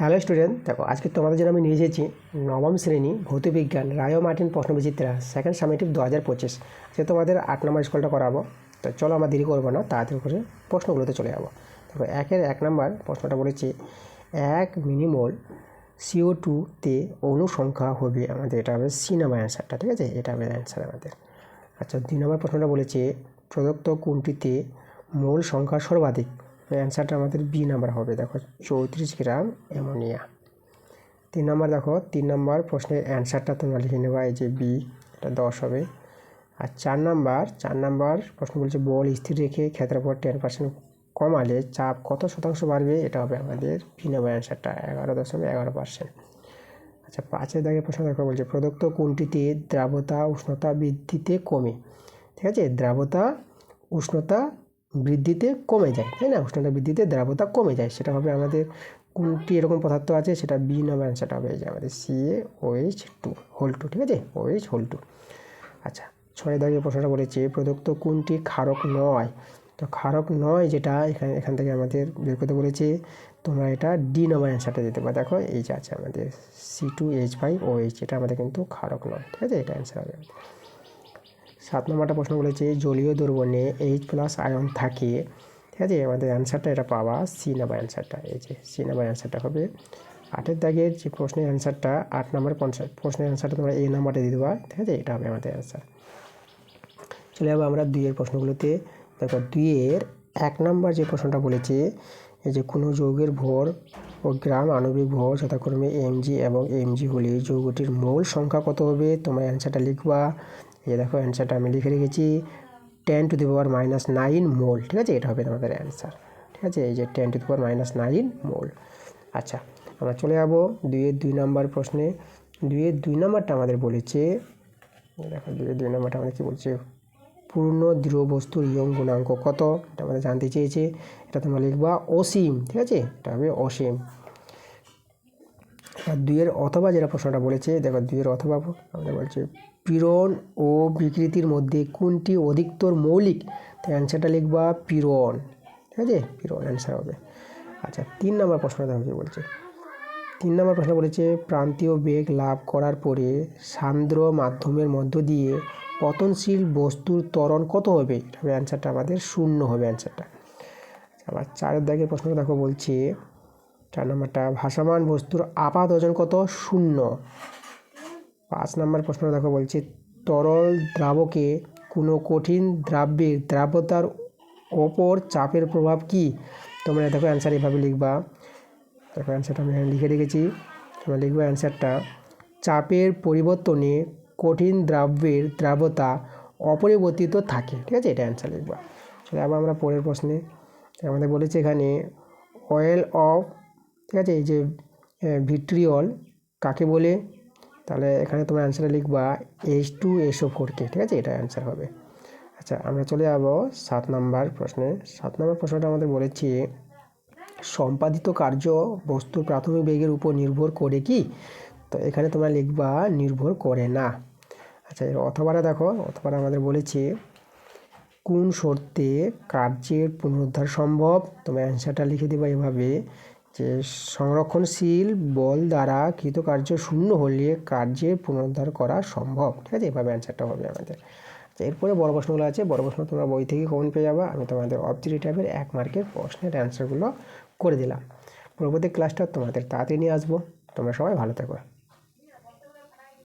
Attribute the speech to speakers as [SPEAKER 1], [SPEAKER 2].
[SPEAKER 1] Hello student, দেখো আজকে তোমাদের জন্য আমি নিয়ে এসেছি নবম শ্রেণী ভৌতবিজ্ঞান রায় ও মার্টিন প্রশ্নবিচিত্রা সেকেন্ড সামেটিভ 2025। আজকে তোমাদের 8 নম্বর স্কুলটা করাবো। তো চলো আমরা দেরি করবো না, তাড়াতাড়ি করে প্রশ্নগুলোতে চলে যাবো। দেখো 1 নম্বর প্রশ্নটা বলেছি 1 মিলিমোল CO2-তে অণু সংখ্যা হবে আমাদের, এটা হবে সি নাম্বার অ্যান্সারটা, ঠিক আছে? এটা হবে অ্যান্সার আমাদের। আচ্ছা 2 নম্বর প্রশ্নটা বলেছে প্রদত্ত কোনটিতে মোল সংখ্যা সর্বাধিক, অ্যান্সারটা আমাদের বি নাম্বার হবে। দেখো 34 গ্রাম অ্যামোনিয়া। 3 নম্বর দেখো 3 নম্বর প্রশ্নের অ্যান্সারটা তোমরা লিখে নেবা, এই যে বি, এটা 10 হবে। আর 4 নম্বর প্রশ্ন বলছে বল স্থির রেখে ক্ষেত্রফল 10% কমালে চাপ কত শতাংশ বাড়বে, এটা হবে আমাদের বি নাম্বার অ্যান্সারটা 11.11%। আচ্ছা 5 দাগের প্রশ্ন দেখো বলছে প্রদত্ত কোনটিতে দ্রাবতা উষ্ণতা বৃদ্ধিতে কমে, ঠিক আছে? দ্রাবতা উষ্ণতা বৃদ্ধিতে কমে যায়, তাই না? উষ্ণতা বৃদ্ধিতে দ্রাবতা কমে যায়, সেটা হবে আমাদের কোনটি এরকম পদার্থ আছে, সেটা বি নাম্বার অ্যান্সারটা হবে যে আমাদের CaOH2 হোল 2, ঠিক আছে? OH whole 2। আচ্ছা 6 দাগের প্রশ্নটা বলেছে প্রদত্ত কোনটি ক্ষারক নয়, তো ক্ষারক নয় যেটা এখান থেকে আমাদের বের করতে বলেছে, তোমরা এটা ডি নাম্বার অ্যান্সারটা দিতে পারো। দেখো এই যে আছে আমাদের C2H5OH, এটা আমাদের কিন্তু ক্ষারক নয়, ঠিক আছে? এটা অ্যান্সার হবে। 7 নম্বরটা প্রশ্ন বলেছে জলীয় দ্রবণে H+ আয়ন থাকে, ঠিক আছে? আমাদের অ্যান্সারটা এটা পাওয়া সি নাম্বার অ্যান্সারটা, এই যে সি নাম্বার অ্যান্সারটা হবে। 8 দাগের যে প্রশ্নের অ্যান্সারটা 8 নম্বর প্রশ্নের অ্যান্সারটা তোমরা এ নাম্বারটা দিয়ে দেবা, ঠিক আছে? এটা হবে আমাদের অ্যান্সার। চলে যাবো আমরা 2 প্রশ্নগুলোতে। দেখো 1 নম্বর যে প্রশ্নটা বলেছে এই যে কোনো যৌগের ভর ও গ্রাম আণবিক ভর যথাক্রমে mg এবং mg হলে যৌগটির মোল সংখ্যা কত হবে, তোমরা অ্যান্সারটা লিখবা। এই দেখো অ্যান্সারটা আমি লিখে রেখেছি 10⁻⁹ মোল, ঠিক আছে? এটা হবে আমাদের অ্যান্সার, ঠিক আছে? এই যে 10⁻⁹ মোল। আচ্ছা আমরা চলে যাবো 2 নম্বর প্রশ্নে। 2 নম্বরটা আমাদের বলেছে, দেখো 2 নম্বরটা আমাদের কী বলছে, পূর্ণ দৃঢ় বস্তুর ইয়ং গুণাঙ্ক কত, এটা আমাদের জানতে চেয়েছে। এটা তোমরা লিখবা অসীম, ঠিক আছে? এটা হবে অসীম। আর 2 অথবা যেটা প্রশ্নটা বলেছে, দেখো 2 অথবা আমাদের বলছে পীড়ন ও বিকৃতির মধ্যে কোনটি অধিকতর মৌলিক, তো অ্যান্সারটা লিখবা পীড়ন, ঠিক আছে? পীড়ন অ্যান্সার হবে। আচ্ছা 3 নম্বর প্রশ্নটা বলছে 3 নম্বর প্রশ্ন বলেছে প্রান্তীয় বেগ লাভ করার পরে সান্দ্র মাধ্যমের মধ্য দিয়ে পতনশীল বস্তুর ত্বরণ কত হবে, এটা হবে অ্যান্সারটা আমাদের 0 হবে অ্যান্সারটা। আবার 4 দাগের প্রশ্নটা দেখো বলছে 4 নম্বরটা ভাসমান বস্তুর আপাত ওজন কত, 0। 5 নম্বর প্রশ্নটা দেখো বলছে তরল দ্রাবকে কোনো কঠিন দ্রাব্যের দ্রাব্যতার ওপর চাপের প্রভাব কি, তোমরা দেখো অ্যান্সার এভাবে লিখবা। দেখো অ্যান্সারটা আমি লিখে রেখেছি, তোমরা লিখবা অ্যান্সারটা চাপের পরিবর্তনে কঠিন দ্রাব্যের দ্রাব্যতা অপরিবর্তিত থাকে, ঠিক আছে? এটা অ্যান্সার লিখবা। চলে আবার আমরা পরের প্রশ্নে। আমাদের বলেছে এখানে অয়েল অফ, ঠিক আছে, এই যে ভিট্রিয়ল কাকে বলে, তাহলে এখানে তোমার অ্যান্সারটা লিখবা H2SO4কে, ঠিক আছে? এটা অ্যান্সার হবে। আচ্ছা আমরা চলে যাবো 7 নম্বর প্রশ্নে। 7 নম্বর প্রশ্নটা আমাদের বলেছে সম্পাদিত কার্য বস্তুর প্রাথমিক বেগের উপর নির্ভর করে কি, তো এখানে তোমরা লিখবা নির্ভর করে না। আচ্ছা অথবাটা দেখো, অথবাটা আমাদের বলেছে কোন শর্তে কার্যের পুনরুদ্ধার সম্ভব, তোমরা অ্যান্সারটা লিখে দেবা এভাবে যে সংরক্ষণশীল বল দ্বারা কৃতকার্য শূন্য হলে কার্যের পুনরুদ্ধার করা সম্ভব, ঠিক আছে? এভাবে অ্যান্সারটা হবে আমাদের। এরপরে বড় প্রশ্নগুলো আছে, বড় প্রশ্ন তোমরা বই থেকে কমন পেয়ে যাবা। আমি তোমাদের অবজেক্টিভ টাইপের 1 মার্কের প্রশ্নের অ্যান্সারগুলো করে দিলাম। পরবর্তী ক্লাসটা তোমাদের তাড়াতাড়ি নিয়ে আসবো। তোমরা সবাই ভালো থেকো।